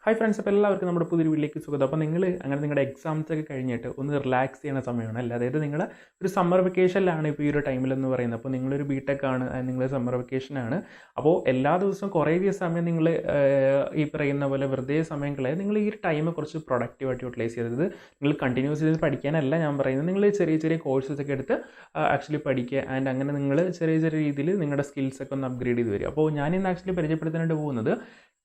Hi friends, അപ്പോൾ എല്ലാവർക്കും നമ്മുടെ പുതിയൊരു വീട്ടിലേക്ക് സ്വാഗതം. അപ്പോൾ നിങ്ങൾ അങ്ങനെ നിങ്ങളുടെ എക്സാംസ് ഒക്കെ കഴിഞ്ഞിട്ട് ഒന്ന് റിലാക്സ് ചെയ്യുന്ന സമയമാണ് അല്ല, അതായത് നിങ്ങൾ ഒരു സമ്മർ വെക്കേഷനിലാണ് ഇപ്പോൾ ഈ ഒരു ടൈമിലെന്ന് പറയുന്നത്. അപ്പോൾ നിങ്ങളൊരു ബിടെക് ആണ്, നിങ്ങൾ സമ്മർ വെക്കേഷനാണ്. അപ്പോൾ എല്ലാ ദിവസവും കുറേ സമയം നിങ്ങൾ ഈ പറയുന്ന പോലെ വെറുതെ സമയം കളയാതെ നിങ്ങൾ ഈ ഒരു ടൈം കുറച്ച് പ്രൊഡക്റ്റീവായിട്ട് യൂട്ടിലൈസ് ചെയ്തത്. നിങ്ങൾ കണ്ടിന്യൂസ് ചെയ്ത് പഠിക്കാനല്ല ഞാൻ പറയുന്നത്, നിങ്ങൾ ചെറിയ ചെറിയ കോഴ്സസ് ഒക്കെ എടുത്ത് ആക്ച്വലി പഠിക്കുക. ആൻഡ് അങ്ങനെ നിങ്ങൾ ചെറിയ ചെറിയ രീതിയിൽ നിങ്ങളുടെ സ്കിൽസൊക്കെ ഒന്ന് അപ്ഗ്രേഡ് ചെയ്ത് വരിക. അപ്പോൾ ഞാനിന്ന് ആക്ച്വലി പരിചയപ്പെടുത്താനായിട്ട് പോകുന്നത്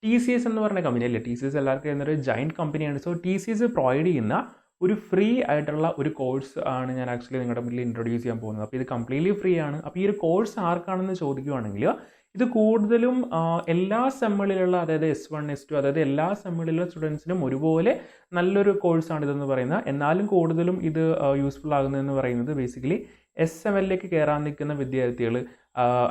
TCS എന്ന് പറഞ്ഞ കമ്പനി അല്ലേ. TCS എല്ലാവർക്കും എന്നൊരു ജയൻറ്റ് കമ്പനിയാണ്. സോ TCS പ്രൊവൈഡ് ചെയ്യുന്ന ഒരു ഫ്രീ ആയിട്ടുള്ള ഒരു കോഴ്സ് ആണ് ഞാൻ ആക്ച്വലി നിങ്ങളുടെ മുന്നിൽ ഇൻട്രൊഡ്യൂസ് ചെയ്യാൻ പോകുന്നത്. അപ്പോൾ ഇത് കംപ്ലീറ്റ്ലി ഫ്രീ ആണ്. അപ്പോൾ ഈ ഒരു കോഴ്സ് ആർക്കാണെന്ന് ചോദിക്കുകയാണെങ്കിൽ ഇത് കൂടുതലും എല്ലാ സെമ്മിലുള്ള, അതായത് S1 S2 അതായത് എല്ലാ സെമ്മിലുള്ള സ്റ്റുഡൻസിനും ഒരുപോലെ നല്ലൊരു കോഴ്സാണ് ഇതെന്ന് പറയുന്നത്. എന്നാലും കൂടുതലും ഇത് യൂസ്ഫുൾ ആകുന്നതെന്ന് പറയുന്നത് ബേസിക്കലി S7ലേക്ക് കയറാൻ നിൽക്കുന്ന വിദ്യാർത്ഥികൾ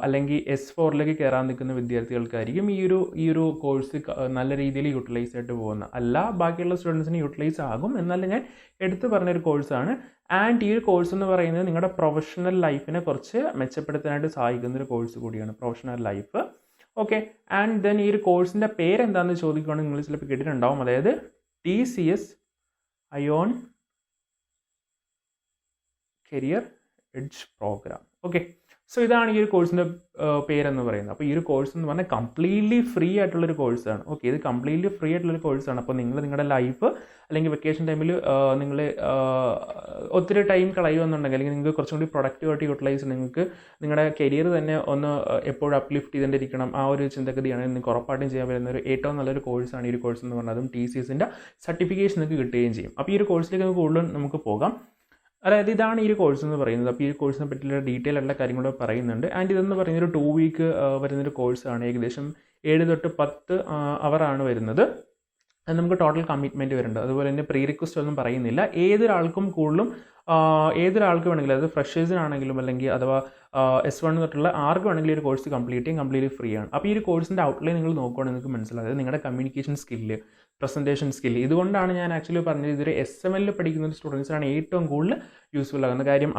അല്ലെങ്കിൽ S4ലേക്ക് കയറാൻ നിൽക്കുന്ന വിദ്യാർത്ഥികൾക്കായിരിക്കും ഈ ഒരു കോഴ്സ് നല്ല രീതിയിൽ യൂട്ടിലൈസ് ആയിട്ട് പോകുന്നത്. അല്ല, ബാക്കിയുള്ള സ്റ്റുഡൻസിന് യൂട്ടിലൈസ് ആകും, എന്നാലും ഞാൻ എടുത്തു പറഞ്ഞൊരു കോഴ്സാണ്. ആൻഡ് ഈ ഒരു കോഴ്സ് എന്ന് പറയുന്നത് നിങ്ങളുടെ പ്രൊഫഷണൽ ലൈഫിനെ കുറച്ച് മെച്ചപ്പെടുത്താനായിട്ട് സഹായിക്കുന്ന ഒരു കോഴ്സ് കൂടിയാണ്, professional life. Okay, and then ഈ ഒരു കോഴ്സിൻ്റെ പേരെന്താണെന്ന് ചോദിക്കുകയാണെങ്കിൽ നിങ്ങൾ ചിലപ്പോൾ കേട്ടിട്ടുണ്ടാവും, അതായത് TCS ion career edge program. Okay, so ഇതാണ് ഈ ഒരു കോഴ്സിൻ്റെ പേരെന്ന് പറയുന്നത്. അപ്പോൾ ഈ ഒരു കോഴ്സ് എന്ന് പറഞ്ഞാൽ കംപ്ലീറ്റ്ലി ഫ്രീ ആയിട്ടുള്ളൊരു കോഴ്സാണ്. ഓക്കെ, ഇത് കംപ്ലീറ്റ്ലി ഫ്രീ ആയിട്ടുള്ളൊരു കോഴ്സാണ്. അപ്പോൾ നിങ്ങൾ നിങ്ങളുടെ ലൈഫ് അല്ലെങ്കിൽ വെക്കേഷൻ ടൈമിൽ നിങ്ങൾ ഒത്തിരി ടൈം കളയുമെന്നുണ്ടെങ്കിൽ, അല്ലെങ്കിൽ നിങ്ങൾക്ക് കുറച്ചും കൂടി പ്രൊഡക്റ്റീവായിട്ട് യൂട്ടിലൈസ് നിങ്ങൾക്ക് നിങ്ങളുടെ കരിയർ തന്നെ ഒന്ന് എപ്പോഴും അപ്ലിഫ്റ്റ് ചെയ്തിരിക്കണം, ആ ഒരു ചിന്തഗതിയാണ് നിങ്ങൾക്ക് ഉറപ്പായിട്ടും ചെയ്യാൻ പറ്റുന്ന ഒരു ഏറ്റവും നല്ലൊരു കോഴ്സാണ് ഈ ഒരു കോഴ്സ് എന്ന് പറഞ്ഞാൽ. അതും TCSൻ്റെ സർട്ടിഫിക്കേഷൻ നിങ്ങൾക്ക് കിട്ടുകയും ചെയ്യും. അപ്പോൾ ഈ ഒരു കോഴ്സിലേക്ക് കൂടുതലും നമുക്ക് പോകാം. അതായത് ഇതാണ് ഈ ഒരു കോഴ്സ് എന്ന് പറയുന്നത്. അപ്പോൾ ഈ കോഴ്സിനെ പറ്റിയുള്ള ഡീറ്റെയിൽ എല്ലാ കാര്യങ്ങളും പറയുന്നുണ്ട്. ആൻഡ് ഇതെന്ന് പറയുന്നത് ഒരു 2 വീക്ക് വരുന്നൊരു കോഴ്സാണ്. ഏകദേശം 7 തൊട്ട് 10 അവറാണ് വരുന്നത്. നമുക്ക് ടോട്ടൽ കമ്മിറ്റ്മെൻറ്റ് വരുന്നുണ്ട്. അതുപോലെ തന്നെ പ്രീ റിക്വസ്റ്റ് ഒന്നും പറയുന്നില്ല. ഏതൊരാൾക്കും ഏതൊരാൾക്ക് വേണമെങ്കിലും, അതായത് ഫ്രഷേഴ്സിനാണെങ്കിലും അല്ലെങ്കിൽ അഥവാ S1 തൊട്ടുള്ള ആർക്ക് വേണമെങ്കിലും ഒരു കോഴ്സ് കംപ്ലീറ്റ്ലി ഫ്രീ ആണ്. അപ്പോൾ ഈ ഒരു കോഴ്സിൻ്റെ ഔട്ട്ലൈൻ നിങ്ങൾ നോക്കുകയാണെങ്കിൽ നിങ്ങൾക്ക് മനസ്സിലാവും, അതായത് നിങ്ങളുടെ കമ്മ്യൂണിക്കേഷൻ സ്കില്ല്, പ്രസൻറ്റേഷൻ സ്കില്ല്. ഇതുകൊണ്ടാണ് ഞാൻ ആക്ച്വലി പറഞ്ഞത് ഇതൊരു SML പഠിക്കുന്ന സ്റ്റുഡൻസിനാണ് ഏറ്റവും കൂടുതൽ യൂസ്ഫുൾ ആകുന്നത്. കാര്യം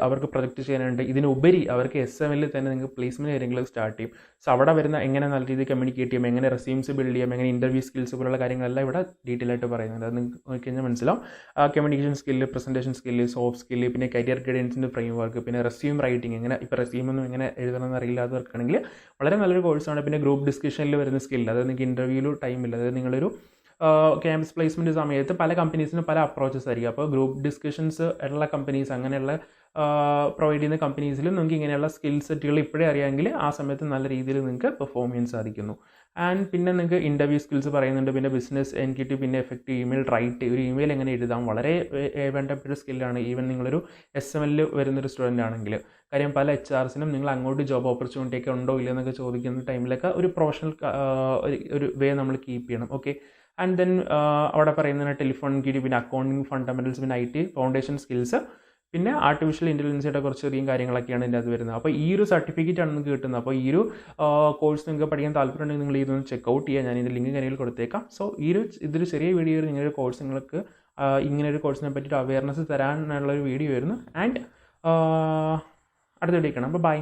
അവർക്ക് പ്രൊജക്റ്റ് ചെയ്യാനുണ്ട്. ഇതിനുപരി അവർക്ക് SML തന്നെ നിങ്ങൾക്ക് പ്ലേസ്മെൻറ്റ് കാര്യങ്ങൾ സ്റ്റാർട്ട് ചെയ്യും. സോ അവിടെ വരുന്ന എങ്ങനെ നല്ല രീതിയിൽ കമ്മ്യൂണിക്കേറ്റ് ചെയ്യാം, എങ്ങനെ റെസ്യൂംസ് ബിൽഡ് ചെയ്യാം, എങ്ങനെ ഇൻ്റർവ്യൂ സ്കിൽസ് പോലുള്ള കാര്യങ്ങളെല്ലാം ഇവിടെ ഡീറ്റെയിൽ ആയിട്ട് പറയുന്നുണ്ട്. അത് നിങ്ങൾക്ക് നോക്കിക്കഴിഞ്ഞാൽ മനസ്സിലാവും. Communication skill, presentation skill, soft skill, പിന്നെ കരിയർ ഗൈഡൻസിൻ്റെ ഫ്രെയിം വർക്ക്, പിന്നെ റെസ്യൂം റൈറ്റിംഗ്, എങ്ങനെ ഇപ്പോൾ റെസ്യൂമൊന്നും എങ്ങനെ എഴുതണമെന്ന് അറിയില്ലാത്തവർക്കാണെങ്കിൽ വളരെ നല്ലൊരു കോഴ്സാണ്. പിന്നെ ഗ്രൂപ്പ് ഡിസ്കഷനിൽ വരുന്ന സ്കില്ല്, അതായത് നിങ്ങൾക്ക് ഇൻ്റർവ്യൂവിൽ ടൈമില്ല, അതായത് നിങ്ങളൊരു ക്യാമ്പസ് പ്ലേസ്മെൻറ്റ് സമയത്ത് പല കമ്പനീസിനും പല അപ്രോച്ചസ് ആയിരിക്കും. അപ്പോൾ ഗ്രൂപ്പ് ഡിസ്കഷൻസ് ഉള്ള കമ്പനീസ്, അങ്ങനെയുള്ള പ്രൊവൈഡ് ചെയ്യുന്ന കമ്പനീസിലും നിങ്ങൾക്ക് ഇങ്ങനെയുള്ള സ്കിൽ സെറ്റുകൾ ഇപ്പോഴേ അറിയാമെങ്കിൽ ആ സമയത്ത് നല്ല രീതിയിൽ നിങ്ങൾക്ക് പെർഫോം ചെയ്യാൻ സാധിക്കുന്നു. ആൻഡ് പിന്നെ നിങ്ങൾക്ക് ഇൻ്റർവ്യൂ സ്കിൽസ് പറയുന്നുണ്ട്. പിന്നെ ബിസിനസ് എൻക്യൂട്ടി, പിന്നെ എഫക്റ്റീവ് ഇമെയിൽ റൈറ്റ്, ഒരു ഇമെയിൽ എങ്ങനെ എഴുതാം, വളരെ വേണ്ടപ്പെട്ട സ്കില്ലാണ്. ഈവൻ നിങ്ങളൊരു SML വരുന്നൊരു സ്റ്റുഡൻ്റ് ആണെങ്കിൽ. കാര്യം പല HRസിനും നിങ്ങൾ അങ്ങോട്ട് ജോബ് ഓപ്പർച്യൂണിറ്റി ഒക്കെ ഉണ്ടോ ഇല്ലെന്നൊക്കെ ചോദിക്കുന്ന ടൈമിലൊക്കെ ഒരു പ്രൊഫഷണൽ ഒരു വേ നമ്മൾ കീപ്പ് ചെയ്യണം. ഓക്കെ, ആൻഡ് ദെൻ അവിടെ പറയുന്നത് ടെലിഫോൺ എൻക്യൂട്ടി, പിന്നെ അക്കൗണ്ടിങ് ഫണ്ടമെൻറ്റൽസ്, പിന്നെ IT ഫൗണ്ടേഷൻ സ്കിൽസ്, പിന്നെ ആർട്ടിഫിഷ്യൽ ഇൻ്റലിജൻസിയുടെ കുറച്ചധികം കാര്യങ്ങളൊക്കെയാണ് ഇതിൻ്റെ അത് വരുന്നത്. അപ്പോൾ ഈ ഒരു സർട്ടിഫിക്കറ്റാണ് നിങ്ങൾക്ക് കിട്ടുന്നത്. അപ്പോൾ ഈ ഒരു കോഴ്സ് നിങ്ങൾക്ക് പഠിക്കാൻ താല്പര്യമുണ്ടെങ്കിൽ നിങ്ങൾ ഇതൊന്ന് ചെക്കൗട്ട് ചെയ്യുക. ഞാൻ ഇതിൻ്റെ ലിങ്ക് കാര്യങ്ങൾ കൊടുത്തേക്കാം. സോ ഇതൊരു ചെറിയ വീഡിയോ, നിങ്ങളൊരു കോഴ്സ് നിങ്ങൾക്ക് ഇങ്ങനൊരു കോഴ്സിനെ പറ്റിയിട്ട് അവയർനെസ് തരാനുള്ളൊരു വീഡിയോ ആയിരുന്നു. ആൻഡ് അടുത്ത വീഡിയോ കാണാം. അപ്പോൾ ബൈ.